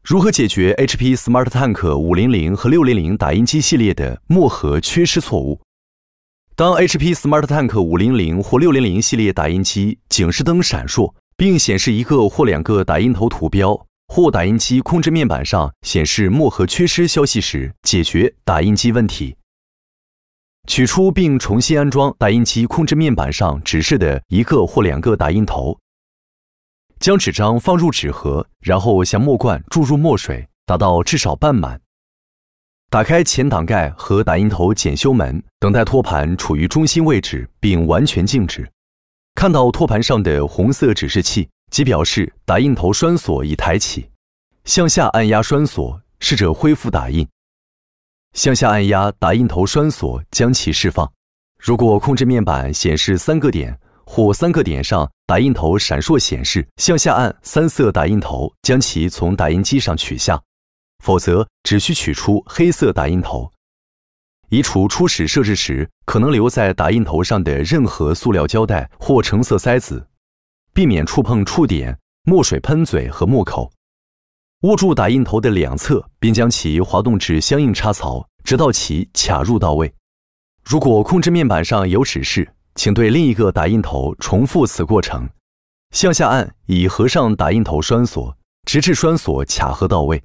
如何解决 HP SmartTank 500和600打印机系列的墨盒缺失错误？当 HP SmartTank 500或600系列打印机警示灯闪烁，并显示一个或两个打印头图标，或打印机控制面板上显示墨盒缺失消息时，解决打印机问题。取出并重新安装打印机控制面板上指示的一个或两个打印头。将纸张放入纸盒，然后向墨罐注入墨水，达到至少半满。打开前挡盖和打印头检修门，等待托盘处于中心位置并完全静止。看到托盘上的红色指示器，即表示打印头栓锁已抬起。向下按压栓锁，试着恢复打印。向下按压打印头栓锁，将其释放。如果控制面板显示3个点，或3个点上打印头闪烁显示，向下按3色打印头，将其从打印机上取下，否则只需取出黑色打印头。移除初始设置时可能留在打印头上的任何塑料胶带或橙色塞子，避免触碰触点、墨水喷嘴和墨口。握住打印头的两侧，并将其滑动至相应插槽，直到其卡入到位。如果控制面板上有指示，请对另一个打印头重复此过程，向下按以合上打印头栓锁，直至栓锁卡合到位，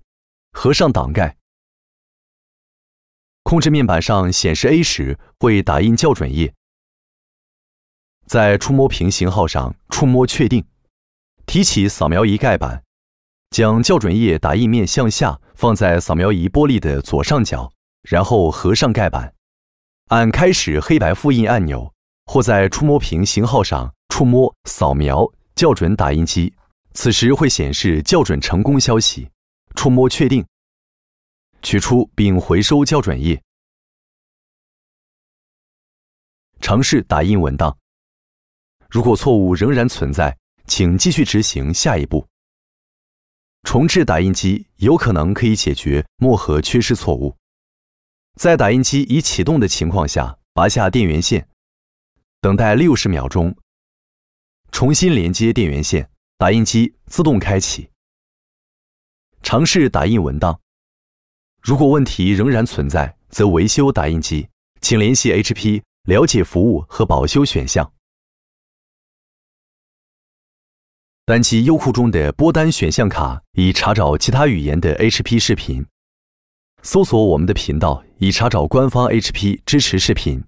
合上挡盖。控制面板上显示 A 时会打印校准页。在触摸屏型号上触摸确定，提起扫描仪盖板，将校准页打印面向下放在扫描仪玻璃的左上角，然后合上盖板，按开始黑白复印按钮，或在触摸屏型号上触摸扫描校准打印机，此时会显示校准成功消息。触摸确定，取出并回收校准页。尝试打印文档。如果错误仍然存在，请继续执行下一步。重置打印机有可能可以解决墨盒缺失错误。在打印机已启动的情况下，拔下电源线，等待60秒钟，重新连接电源线，打印机自动开启。尝试打印文档。如果问题仍然存在，则维修打印机，请联系 HP 了解服务和保修选项。单击优酷中的播单选项卡以查找其他语言的 HP 视频，搜索我们的频道以查找官方 HP 支持视频。